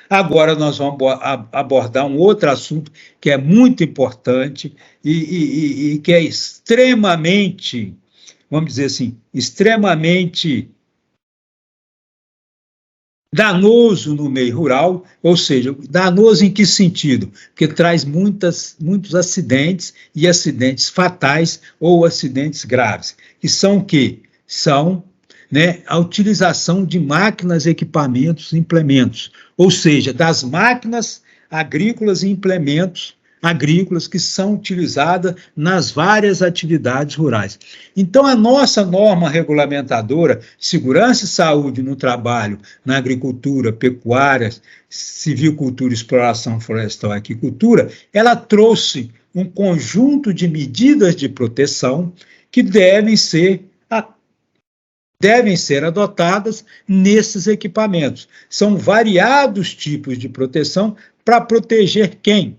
Agora nós vamos abordar um outro assunto que é muito importante e que é extremamente, vamos dizer assim, extremamente danoso no meio rural, ou seja, danoso em que sentido? Porque traz muitos acidentes e acidentes fatais ou acidentes graves, que são o quê? São, né, a utilização de máquinas, equipamentos, implementos, ou seja, das máquinas agrícolas e implementos agrícolas que são utilizadas nas várias atividades rurais. Então, a nossa norma regulamentadora, segurança e saúde no trabalho, na agricultura, pecuária, civicultura, exploração florestal e aquicultura, ela trouxe um conjunto de medidas de proteção que devem ser adotadas nesses equipamentos. São variados tipos de proteção para proteger quem?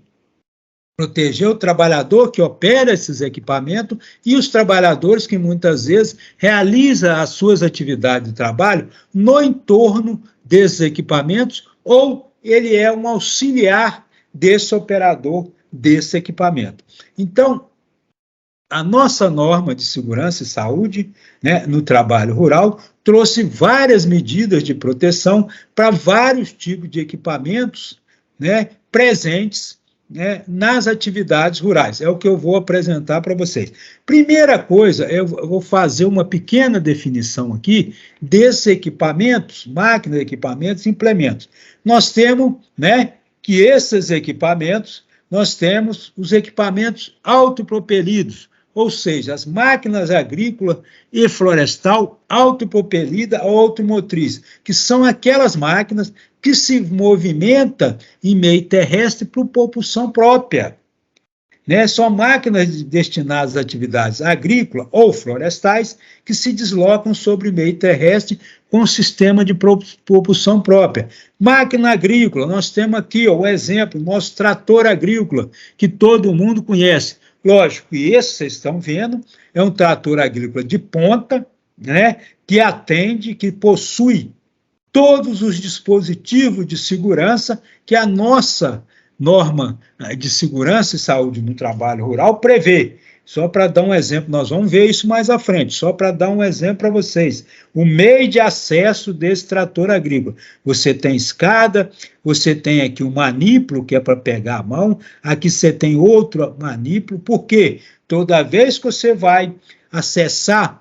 Proteger o trabalhador que opera esses equipamentos e os trabalhadores que muitas vezes realizam as suas atividades de trabalho no entorno desses equipamentos ou ele é um auxiliar desse operador desse equipamento. Então, a nossa norma de segurança e saúde, né, no trabalho rural trouxe várias medidas de proteção para vários tipos de equipamentos, né, presentes, né, nas atividades rurais. É o que eu vou apresentar para vocês. Primeira coisa, eu vou fazer uma pequena definição aqui desses equipamentos, máquinas, equipamentos, implementos. Nós temos, né, que esses equipamentos, nós temos os equipamentos autopropelidos, ou seja, as máquinas agrícolas e florestal autopropelida ou automotriz, que são aquelas máquinas que se movimentam em meio terrestre por propulsão própria. Né? São máquinas destinadas a atividades agrícolas ou florestais que se deslocam sobre o meio terrestre com sistema de propulsão própria. Máquina agrícola, nós temos aqui ó, o exemplo, nosso trator agrícola, que todo mundo conhece. Lógico, e esse vocês estão vendo, é um trator agrícola de ponta, né, que atende, que possui todos os dispositivos de segurança que a nossa norma de segurança e saúde no trabalho rural prevê. Só para dar um exemplo, nós vamos ver isso mais à frente, só para dar um exemplo para vocês. O meio de acesso desse trator agrícola. Você tem escada, você tem aqui um manípulo, que é para pegar a mão, aqui você tem outro manípulo, por quê? Toda vez que você vai acessar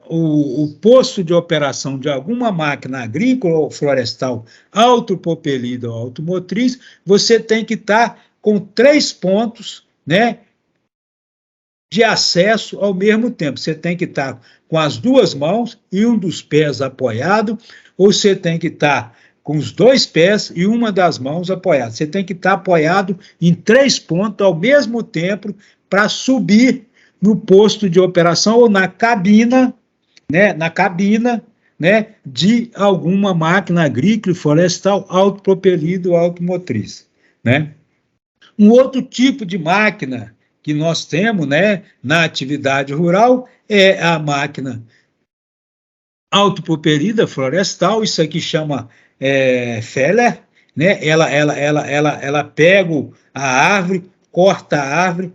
o posto de operação de alguma máquina agrícola ou florestal autopropelida ou automotriz, você tem que estar com 3 pontos, né, de acesso ao mesmo tempo. Você tem que estar com as 2 mãos e um dos pés apoiado, ou você tem que estar com os 2 pés e uma das mãos apoiada. Você tem que estar apoiado em 3 pontos ao mesmo tempo para subir no posto de operação ou na cabina, né, de alguma máquina agrícola e florestal autopropelida ou automotriz, né? Um outro tipo de máquina que nós temos, né, na atividade rural é a máquina autopropelida florestal, isso aqui chama feller, né? Ela pega a árvore, corta a árvore,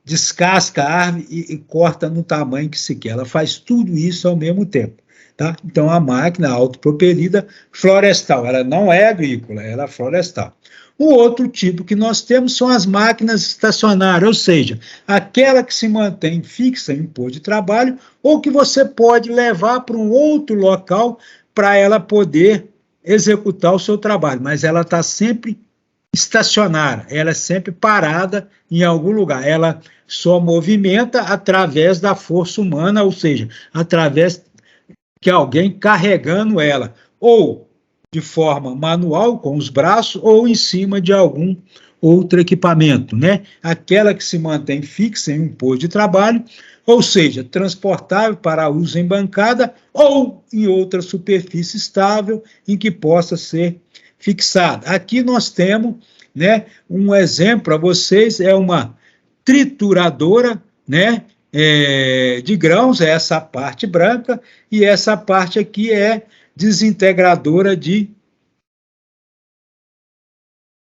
descasca a árvore e corta no tamanho que se quer. Ela faz tudo isso ao mesmo tempo. Tá? Então, a máquina autopropelida florestal, ela não é agrícola, ela é florestal. O outro tipo que nós temos são as máquinas estacionárias, ou seja, aquela que se mantém fixa em um posto de trabalho ou que você pode levar para um outro local para ela poder executar o seu trabalho, mas ela está sempre estacionária, ela é sempre parada em algum lugar, ela só movimenta através da força humana, ou seja, através de alguém carregando ela, ou de forma manual, com os braços, ou em cima de algum outro equipamento, né? Aquela que se mantém fixa em um posto de trabalho, ou seja, transportável para uso em bancada ou em outra superfície estável em que possa ser fixada. Aqui nós temos, né, um exemplo para vocês, é uma trituradora, né, de grãos, é essa parte branca, e essa parte aqui é desintegradora de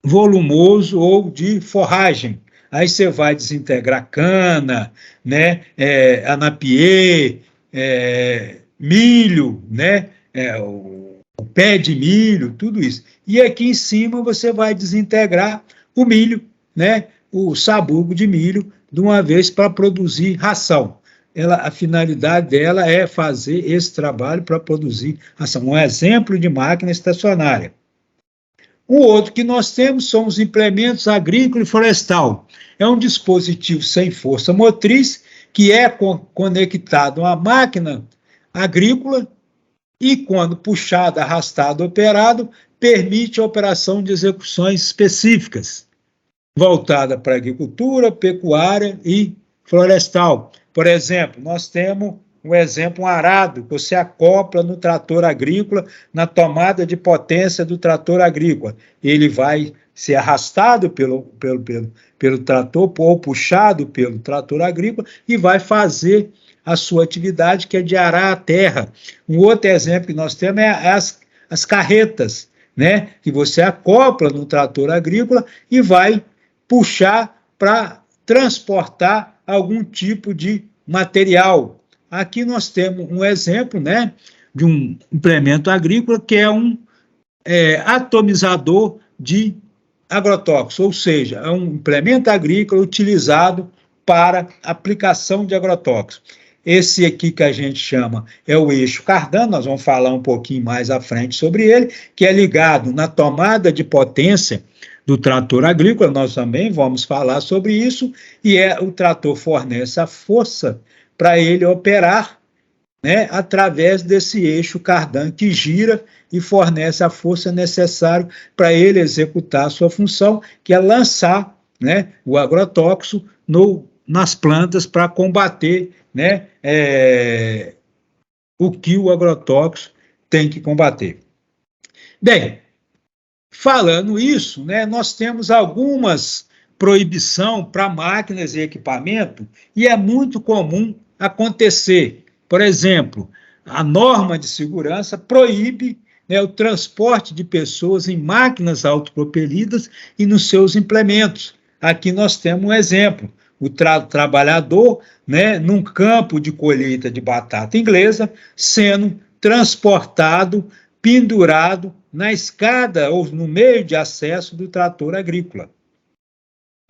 volumoso ou de forragem. Aí você vai desintegrar cana, né, anapiê, milho, né, o pé de milho, tudo isso. E aqui em cima você vai desintegrar o milho, né, o sabugo de milho, de uma vez para produzir ração. A finalidade dela é fazer esse trabalho para produzir ração. Um exemplo de máquina estacionária. O outro que nós temos são os implementos agrícola e florestal. É um dispositivo sem força motriz que é conectado a uma máquina agrícola e, quando puxado, arrastado, operado, permite a operação de execuções específicas, voltada para agricultura, pecuária e florestal. Por exemplo, nós temos um arado que você acopla no trator agrícola, na tomada de potência do trator agrícola. Ele vai ser arrastado pelo trator ou puxado pelo trator agrícola e vai fazer a sua atividade, que é de arar a terra. Um outro exemplo que nós temos é as carretas, né, que você acopla no trator agrícola e vai puxar para transportar algum tipo de material. Aqui nós temos um exemplo, né, de um implemento agrícola que é um atomizador de agrotóxicos, ou seja, é um implemento agrícola utilizado para aplicação de agrotóxicos. Esse aqui que a gente chama é o eixo Cardan, nós vamos falar um pouquinho mais à frente sobre ele, que é ligado na tomada de potência do trator agrícola, nós também vamos falar sobre isso, e o trator fornece a força para ele operar, né, através desse eixo Cardan que gira e fornece a força necessária para ele executar a sua função, que é lançar, né, o agrotóxico nas plantas para combater, né, o que o agrotóxico tem que combater. Bem, falando isso, né, nós temos algumas proibições para máquinas e equipamento, e é muito comum acontecer. Por exemplo, a norma de segurança proíbe, né, o transporte de pessoas em máquinas autopropelidas e nos seus implementos. Aqui nós temos um exemplo. O trabalhador, né, num campo de colheita de batata inglesa, sendo transportado, pendurado na escada ou no meio de acesso do trator agrícola.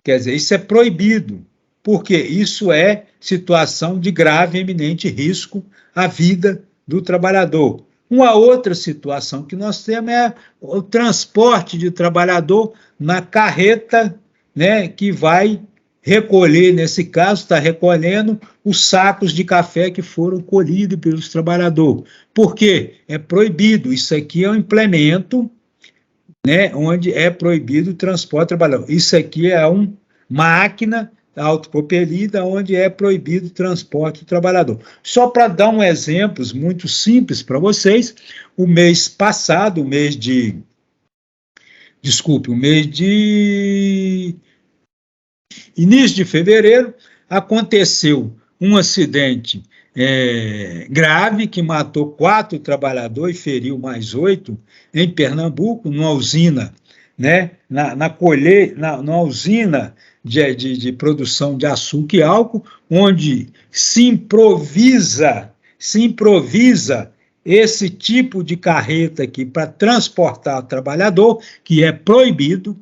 Quer dizer, isso é proibido, porque isso é situação de grave e eminente risco à vida do trabalhador. Uma outra situação que nós temos é o transporte de trabalhador na carreta, né, que vai recolher, nesse caso, está recolhendo os sacos de café que foram colhidos pelos trabalhadores. Por quê? É proibido. Isso aqui é um implemento, né, onde é proibido o transporte de trabalhador. Isso aqui é uma máquina autopropelida, onde é proibido o transporte do trabalhador. Só para dar um exemplo muito simples para vocês, o mês passado, o mês de início de fevereiro, aconteceu um acidente grave que matou 4 trabalhadores e feriu mais 8 em Pernambuco, numa usina, né, numa usina de produção de açúcar e álcool, onde se improvisa esse tipo de carreta aqui para transportar o trabalhador, que é proibido,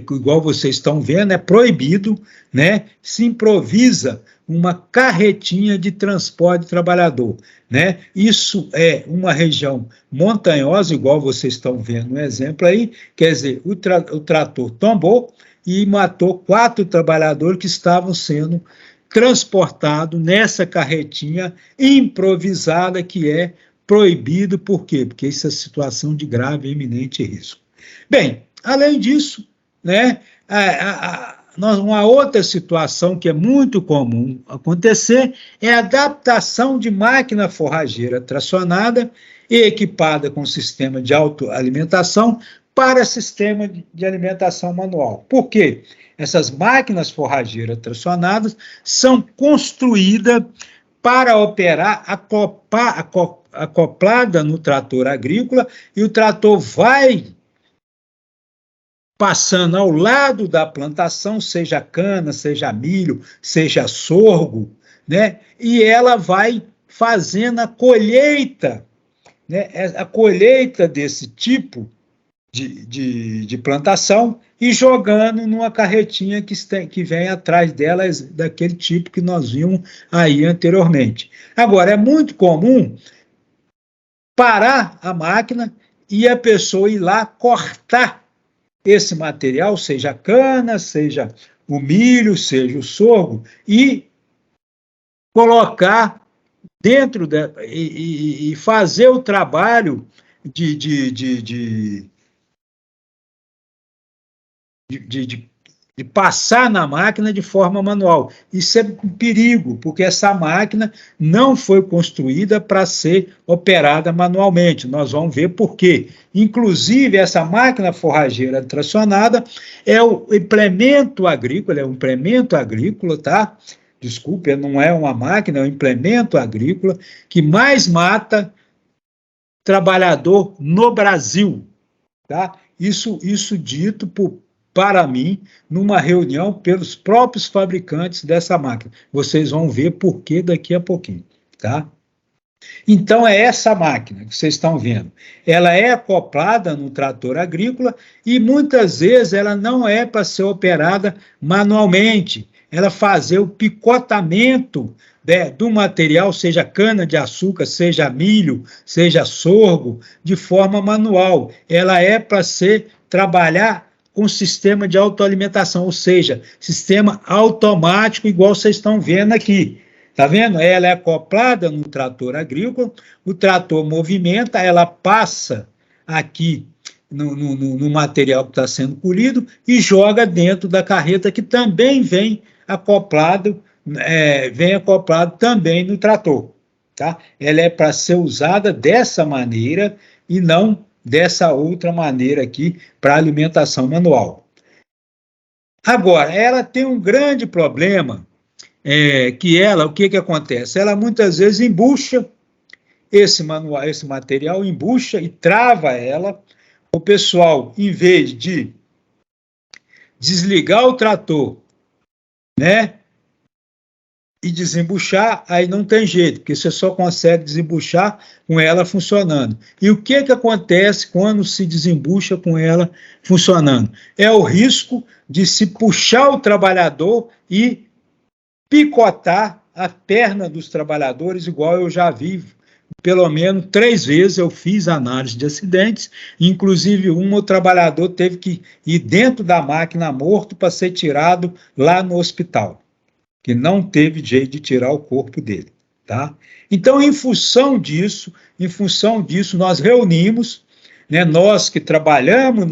igual vocês estão vendo, é proibido, né? Se improvisa uma carretinha de transporte de trabalhador, né? Isso é uma região montanhosa, igual vocês estão vendo no exemplo aí, quer dizer, o trator tombou e matou 4 trabalhadores que estavam sendo transportados nessa carretinha improvisada, que é proibido. Por quê? Porque isso é situação de grave e iminente risco. Bem, além disso, né, uma outra situação que é muito comum acontecer é a adaptação de máquina forrageira tracionada e equipada com sistema de autoalimentação para sistema de alimentação manual. Por quê? Essas máquinas forrageiras tracionadas são construídas para operar acoplada no trator agrícola, e o trator vai passando ao lado da plantação, seja cana, seja milho, seja sorgo, né? E ela vai fazendo a colheita, né? A colheita desse tipo de plantação e jogando numa carretinha que vem atrás dela, daquele tipo que nós vimos aí anteriormente. Agora, é muito comum parar a máquina e a pessoa ir lá cortar esse material, seja a cana, seja o milho, seja o sorgo, e colocar dentro e fazer o trabalho de passar na máquina de forma manual. Isso é um perigo, porque essa máquina não foi construída para ser operada manualmente. Nós vamos ver por quê. Inclusive, essa máquina forrageira tracionada é o implemento agrícola, tá? Desculpe, não é uma máquina, é um implemento agrícola que mais mata trabalhador no Brasil, tá? Isso dito para mim, numa reunião pelos próprios fabricantes dessa máquina. Vocês vão ver por que daqui a pouquinho, tá? Então, é essa máquina que vocês estão vendo. Ela é acoplada no trator agrícola e, muitas vezes, ela não é para ser operada manualmente. Ela fazer o picotamento, né, do material, seja cana-de-açúcar, seja milho, seja sorgo, de forma manual. Ela é para trabalhar com sistema de autoalimentação, ou seja, sistema automático, igual vocês estão vendo aqui. Está vendo? Ela é acoplada no trator agrícola, o trator movimenta, ela passa aqui no material que está sendo colhido e joga dentro da carreta, que também vem acoplado também no trator. Tá? Ela é para ser usada dessa maneira e não dessa outra maneira aqui para alimentação manual. Agora, ela tem um grande problema, o que acontece? Ela muitas vezes embucha esse material, embucha e trava ela. O pessoal, em vez de desligar o trator, né, e desembuchar, aí não tem jeito, porque você só consegue desembuchar com ela funcionando. E o que acontece quando se desembucha com ela funcionando? É o risco de se puxar o trabalhador e picotar a perna dos trabalhadores, igual eu já vi. Pelo menos 3 vezes eu fiz análise de acidentes, inclusive o trabalhador teve que ir dentro da máquina morto para ser tirado lá no hospital, que não teve jeito de tirar o corpo dele, tá? Então, em função disso, nós reunimos, né, nós que trabalhamos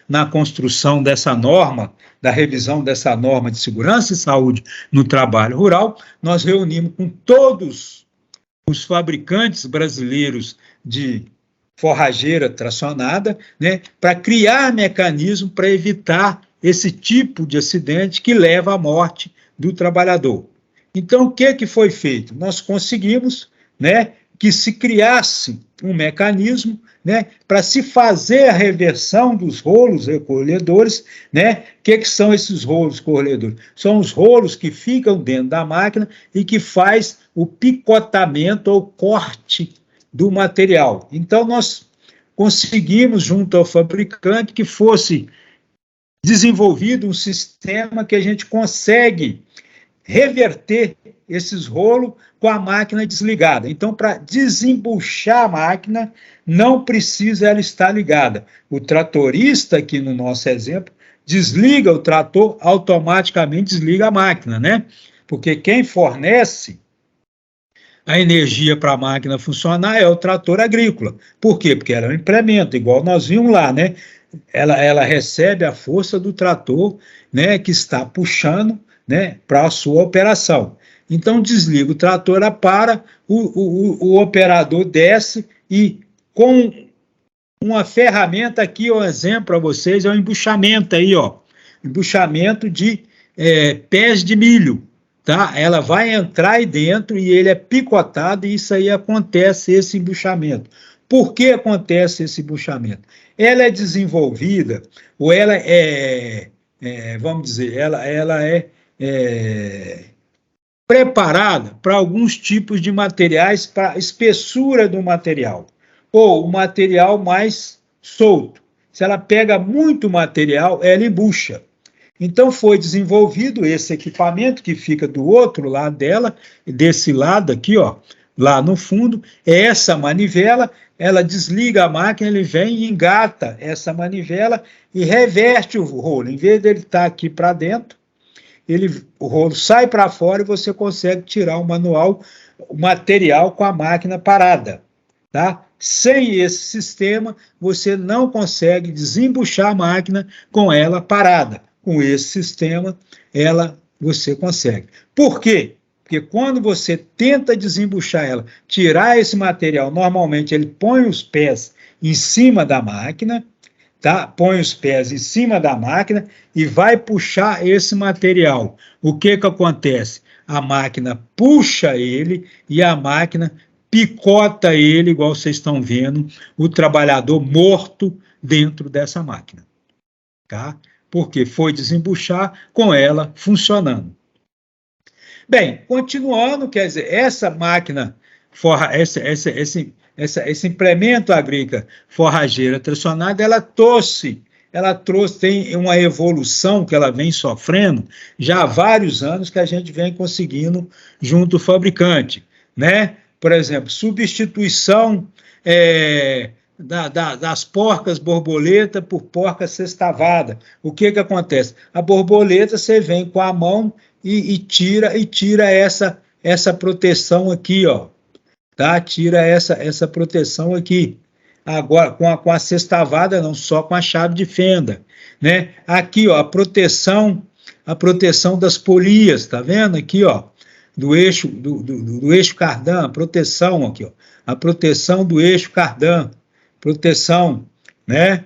na construção dessa norma, da revisão dessa norma de segurança e saúde no trabalho rural, nós reunimos com todos os fabricantes brasileiros de forrageira tracionada, né, para criar mecanismo para evitar esse tipo de acidente que leva à morte do trabalhador. Então, o que foi feito? Nós conseguimos, né, que se criasse um mecanismo, né, para se fazer a reversão dos rolos recolhedores, né? O que são esses rolos recolhedores? São os rolos que ficam dentro da máquina e que faz o picotamento ou corte do material. Então, nós conseguimos, junto ao fabricante, que fosse desenvolvido um sistema que a gente consegue reverter esses rolos com a máquina desligada. Então, para desembuchar a máquina, não precisa ela estar ligada. O tratorista, aqui no nosso exemplo, desliga o trator, automaticamente desliga a máquina, né? Porque quem fornece a energia para a máquina funcionar é o trator agrícola. Por quê? Porque ela é um implemento, igual nós vimos lá, né? Ela recebe a força do trator, né, que está puxando, né, para a sua operação. Então, desliga o trator, ela para, o operador desce e, com uma ferramenta aqui, um exemplo para vocês, é um embuchamento aí, ó, embuchamento de pés de milho, tá? Ela vai entrar aí dentro e ele é picotado e isso aí acontece, esse embuchamento. Por que acontece esse embuchamento? ela é desenvolvida, ou ela vamos dizer, ela é preparada para alguns tipos de materiais, para a espessura do material, ou o material mais solto. Se ela pega muito material, ela embucha. Então foi desenvolvido esse equipamento que fica do outro lado dela, desse lado aqui, ó, lá no fundo, é essa manivela, ela desliga a máquina, ele vem e engata essa manivela e reverte o rolo. Em vez dele estar aqui para dentro, o rolo sai para fora e você consegue tirar o material com a máquina parada, tá? Sem esse sistema, você não consegue desembuchar a máquina com ela parada. Com esse sistema, você consegue. Por quê? Porque quando você tenta desembuchar ela, tirar esse material, normalmente ele põe os pés em cima da máquina, tá? Põe os pés em cima da máquina e vai puxar esse material. O que acontece? A máquina puxa ele e a máquina picota ele, igual vocês estão vendo, o trabalhador morto dentro dessa máquina. Tá? Porque foi desembuchar com ela funcionando. Bem, continuando, quer dizer, essa máquina, esse implemento agrícola forrageira tracionada, ela trouxe, tem uma evolução que ela vem sofrendo já há vários anos que a gente vem conseguindo junto ao fabricante, né? Por exemplo, substituição das porcas borboleta por porca sextavada. O que acontece? A borboleta você vem com a mão e tira essa proteção aqui, ó, tá? Tira essa proteção aqui. Agora, com a sextavada, não, só com a chave de fenda, né? Aqui, ó, a proteção das polias, tá vendo? Aqui, ó, do eixo cardan, a proteção aqui, ó, a proteção do eixo cardan, proteção, né?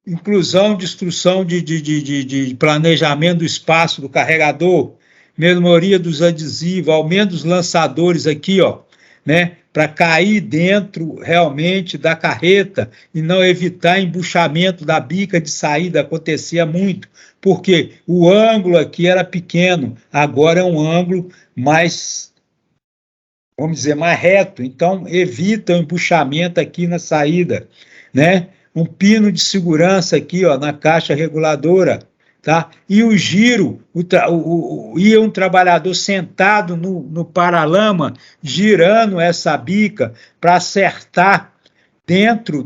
Inclusão, destruição de planejamento do espaço do carregador, melhoria dos adesivos, aumento dos lançadores aqui, ó, né? Para cair dentro realmente da carreta e não evitar embuchamento da bica de saída, acontecia muito, porque o ângulo aqui era pequeno, agora é um ângulo mais, vamos dizer, mais reto, então evita o embuchamento aqui na saída, né? Um pino de segurança aqui, ó, na caixa reguladora, tá? E o giro, ia um trabalhador sentado no paralama, girando essa bica para acertar dentro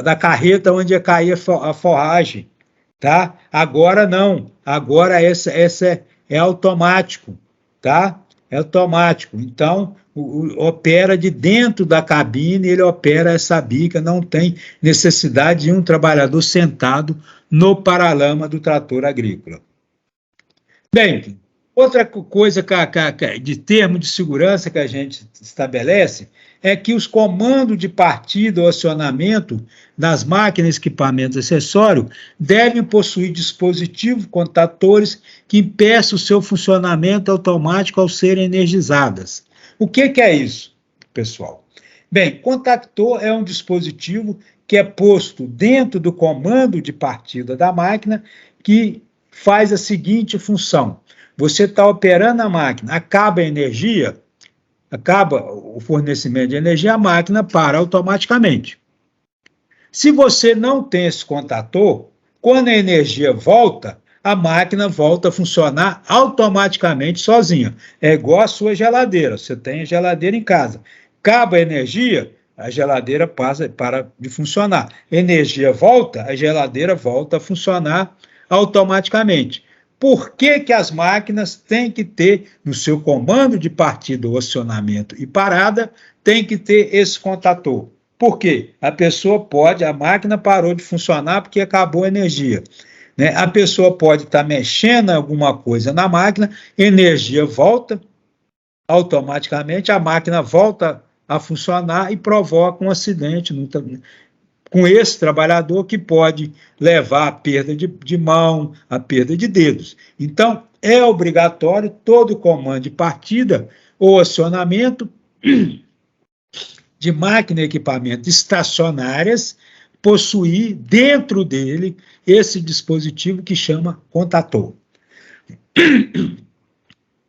da carreta onde ia cair a forragem, tá? Agora não, agora essa é automático, tá? É automático, então opera de dentro da cabine, ele opera essa bica, não tem necessidade de um trabalhador sentado no paralama do trator agrícola. Bem, outra coisa de termo de segurança que a gente estabelece é que os comandos de partida ou acionamento das máquinas, equipamentos, acessórios devem possuir dispositivos contatores que impeçam o seu funcionamento automático ao serem energizadas. O que é isso, pessoal? Bem, contactor é um dispositivo que é posto dentro do comando de partida da máquina que faz a seguinte função. Você está operando a máquina, acaba a energia, acaba o fornecimento de energia, a máquina para automaticamente. Se você não tem esse contator, quando a energia volta, a máquina volta a funcionar automaticamente sozinha. É igual a sua geladeira. Você tem a geladeira em casa. Acaba a energia, a geladeira para de funcionar. Energia volta, a geladeira volta a funcionar automaticamente. Por que as máquinas têm que ter, no seu comando de partida, o acionamento e parada, tem que ter esse contator? Por quê? A máquina parou de funcionar porque acabou a energia. Né? A pessoa pode estar mexendo alguma coisa na máquina, energia volta, automaticamente a máquina volta a funcionar e provoca um acidente com esse trabalhador que pode levar à perda de mão, à perda de dedos. Então, é obrigatório todo comando de partida ou acionamento de máquina e equipamento estacionárias possuir dentro dele esse dispositivo que chama contator.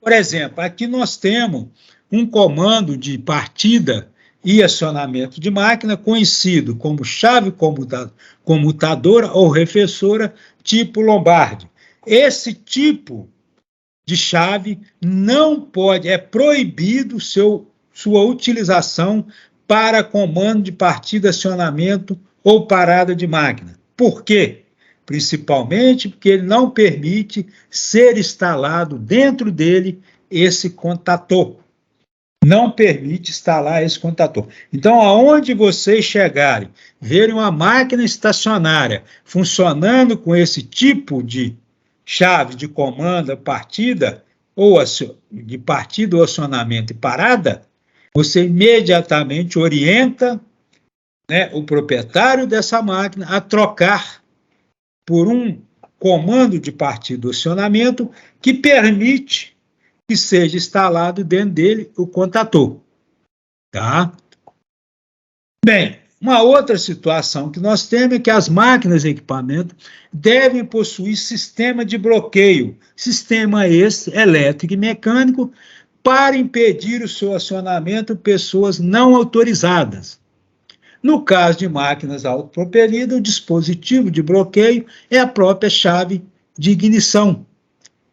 Por exemplo, aqui nós temos um comando de partida e acionamento de máquina conhecido como chave comutadora ou reflexora tipo Lombardi. Esse tipo de chave não pode, é proibido sua utilização para comando de partida, acionamento ou parada de máquina. Por quê? Principalmente porque ele não permite ser instalado dentro dele esse contator. Não permite instalar esse contator. Então, aonde vocês chegarem, verem uma máquina estacionária funcionando com esse tipo de chave de comando, partida, ou de partida ou acionamento e parada, você imediatamente orienta, né, o proprietário dessa máquina a trocar por um comando de partida ou acionamento que permite que seja instalado dentro dele o contator. Tá? Bem, uma outra situação que nós temos é que as máquinas e equipamentos devem possuir sistema de bloqueio, sistema esse elétrico e mecânico, para impedir o seu acionamento por pessoas não autorizadas. No caso de máquinas autopropelidas, o dispositivo de bloqueio é a própria chave de ignição.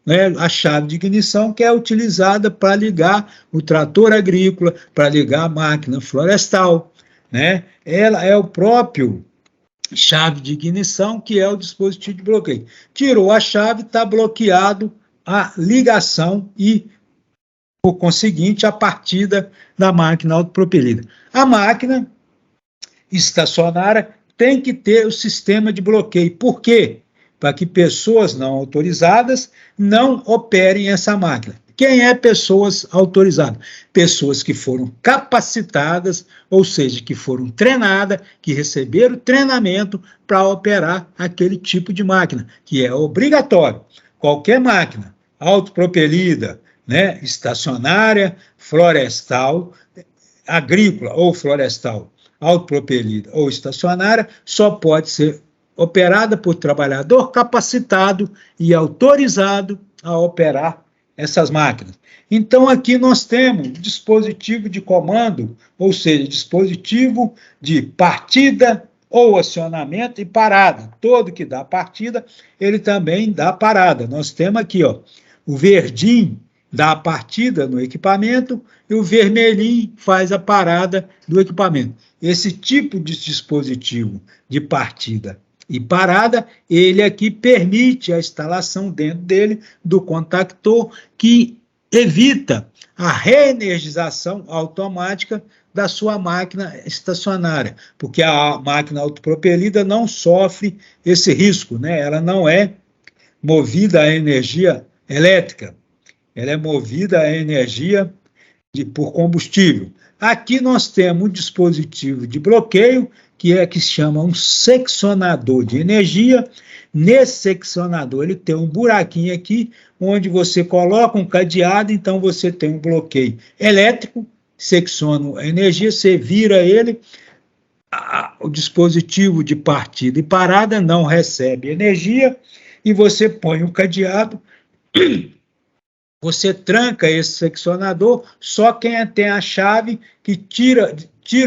Né? A chave de ignição que é utilizada para ligar o trator agrícola, para ligar a máquina florestal. Né? Ela é o próprio chave de ignição que é o dispositivo de bloqueio. Tirou a chave, está bloqueado a ligação e, por conseguinte, a partida da máquina autopropelida. A máquina estacionária tem que ter o sistema de bloqueio. Por quê? Para que pessoas não autorizadas não operem essa máquina. Quem é pessoas autorizadas? Pessoas que foram capacitadas, ou seja, que foram treinadas, que receberam treinamento para operar aquele tipo de máquina, que é obrigatório. Qualquer máquina autopropelida, né, estacionária, florestal, agrícola ou florestal, autopropelida ou estacionária, só pode ser operada por trabalhador capacitado e autorizado a operar essas máquinas. Então, aqui nós temos dispositivo de comando, ou seja, dispositivo de partida ou acionamento e parada. Todo que dá partida, ele também dá parada. Nós temos aqui, ó, o verdinho dá a partida no equipamento e o vermelhinho faz a parada do equipamento. Esse tipo de dispositivo de partida e parada, ele aqui permite a instalação dentro dele do contactor que evita a reenergização automática da sua máquina estacionária, porque a máquina autopropelida não sofre esse risco, né? Ela não é movida a energia elétrica, ela é movida a energia por combustível. Aqui nós temos um dispositivo de bloqueio, que se chama um seccionador de energia. Nesse seccionador, ele tem um buraquinho aqui, onde você coloca um cadeado, então você tem um bloqueio elétrico, secciona a energia, você vira ele, o dispositivo de partida e parada não recebe energia, e você põe o cadeado, você tranca esse seccionador, só quem tem a chave que tira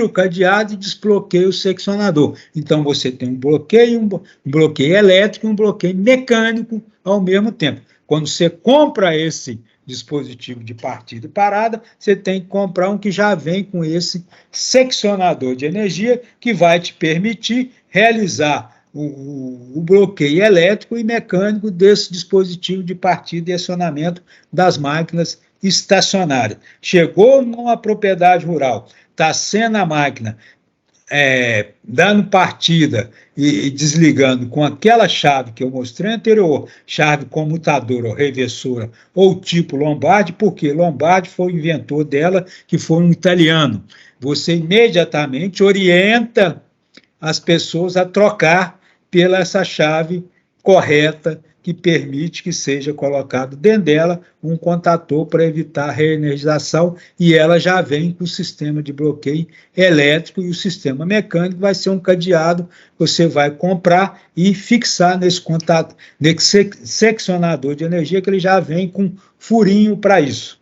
o cadeado e desbloqueia o seccionador. Então, você tem um bloqueio elétrico e um bloqueio mecânico ao mesmo tempo. Quando você compra esse dispositivo de partida e parada, você tem que comprar um que já vem com esse seccionador de energia, que vai te permitir realizar o bloqueio elétrico e mecânico desse dispositivo de partida e acionamento das máquinas estacionárias. Chegou numa propriedade rural, está sendo a máquina dando partida e desligando com aquela chave que eu mostrei anterior, chave comutadora ou reversora ou tipo Lombardi, porque Lombardi foi o inventor dela, que foi um italiano. Você imediatamente orienta as pessoas a trocar pela essa chave correta, que permite que seja colocado dentro dela um contator para evitar a reenergização, e ela já vem com o sistema de bloqueio elétrico, e o sistema mecânico vai ser um cadeado, você vai comprar e fixar nesse contato, nesse seccionador de energia, que ele já vem com furinho para isso.